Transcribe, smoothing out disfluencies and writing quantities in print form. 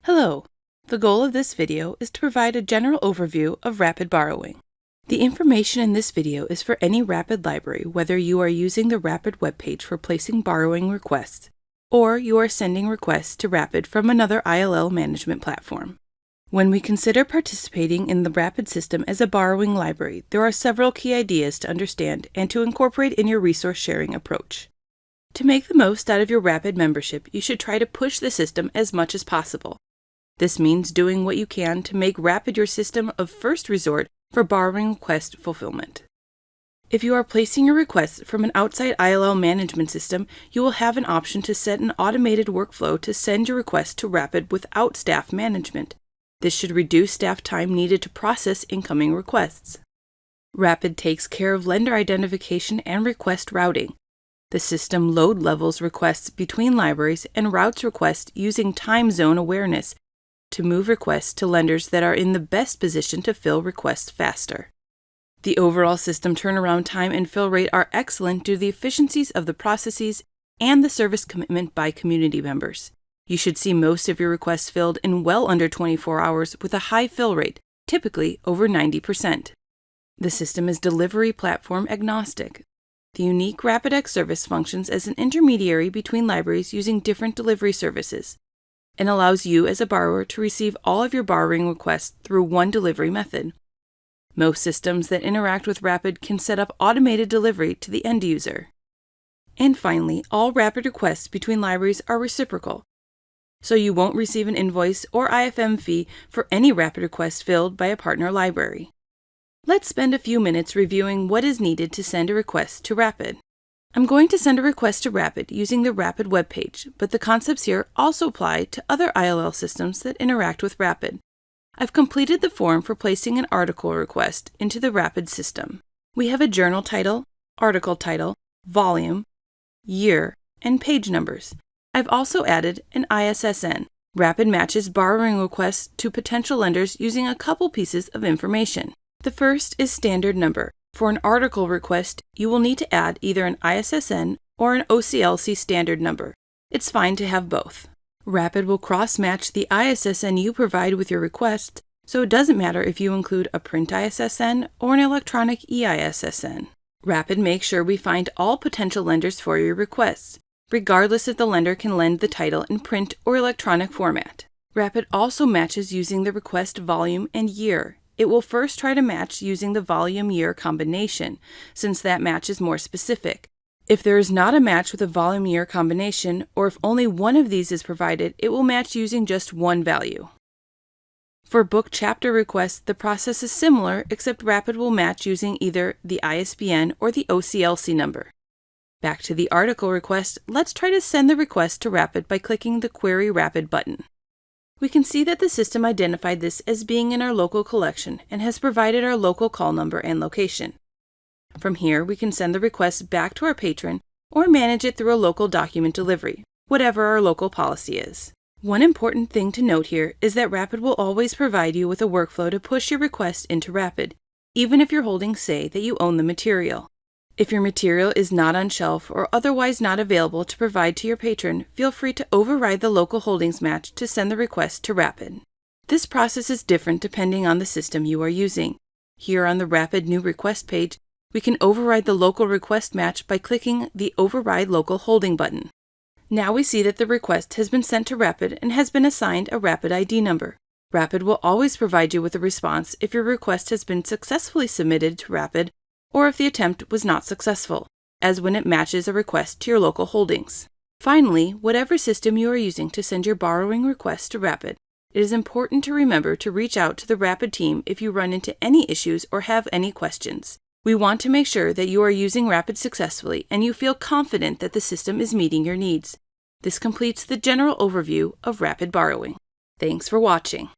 Hello! The goal of this video is to provide a general overview of rapid borrowing. The information in this video is for any Rapid library, whether you are using the Rapid webpage for placing borrowing requests, or you are sending requests to Rapid from another ILL management platform. When we consider participating in the Rapid system as a borrowing library, there are several key ideas to understand and to incorporate in your resource sharing approach. To make the most out of your Rapid membership, you should try to push the system as much as possible. This means doing what you can to make Rapid your system of first resort for borrowing request fulfillment. If you are placing your requests from an outside ILL management system, you will have an option to set an automated workflow to send your request to Rapid without staff management. This should reduce staff time needed to process incoming requests. Rapid takes care of lender identification and request routing. The system load levels requests between libraries and routes requests using time zone awareness to move requests to lenders that are in the best position to fill requests faster. The overall system turnaround time and fill rate are excellent due to the efficiencies of the processes and the service commitment by community members. You should see most of your requests filled in well under 24 hours with a high fill rate, typically over 90%. The system is delivery platform agnostic. The unique RapidX service functions as an intermediary between libraries using different delivery services, and allows you as a borrower to receive all of your borrowing requests through one delivery method. Most systems that interact with Rapid can set up automated delivery to the end user. And finally, all Rapid requests between libraries are reciprocal, so you won't receive an invoice or IFM fee for any Rapid request filled by a partner library. Let's spend a few minutes reviewing what is needed to send a request to Rapid. I'm going to send a request to Rapid using the Rapid webpage, but the concepts here also apply to other ILL systems that interact with Rapid. I've completed the form for placing an article request into the Rapid system. We have a journal title, article title, volume, year, and page numbers. I've also added an ISSN. Rapid matches borrowing requests to potential lenders using a couple pieces of information. The first is standard number. For an article request, you will need to add either an ISSN or an OCLC standard number. It's fine to have both. Rapid will cross-match the ISSN you provide with your request, so it doesn't matter if you include a print ISSN or an electronic eISSN. Rapid makes sure we find all potential lenders for your requests, regardless if the lender can lend the title in print or electronic format. Rapid also matches using the request volume and year. It will first try to match using the volume-year combination, since that match is more specific. If there is not a match with a volume-year combination, or if only one of these is provided, it will match using just one value. For book chapter requests, the process is similar, except Rapid will match using either the ISBN or the OCLC number. Back to the article request, let's try to send the request to Rapid by clicking the Query Rapid button. We can see that the system identified this as being in our local collection and has provided our local call number and location. From here, we can send the request back to our patron or manage it through a local document delivery, whatever our local policy is. One important thing to note here is that Rapid will always provide you with a workflow to push your request into Rapid, even if your holdings say that you own the material. If your material is not on shelf or otherwise not available to provide to your patron, feel free to override the local holdings match to send the request to Rapid. This process is different depending on the system you are using. Here on the Rapid New Request page, we can override the local request match by clicking the Override Local Holding button. Now we see that the request has been sent to Rapid and has been assigned a Rapid ID number. Rapid will always provide you with a response if your request has been successfully submitted to Rapid or if the attempt was not successful, as when it matches a request to your local holdings. Finally, whatever system you are using to send your borrowing request to Rapid, it is important to remember to reach out to the Rapid team if you run into any issues or have any questions. We want to make sure that you are using Rapid successfully and you feel confident that the system is meeting your needs. This completes the general overview of Rapid borrowing. Thanks for watching.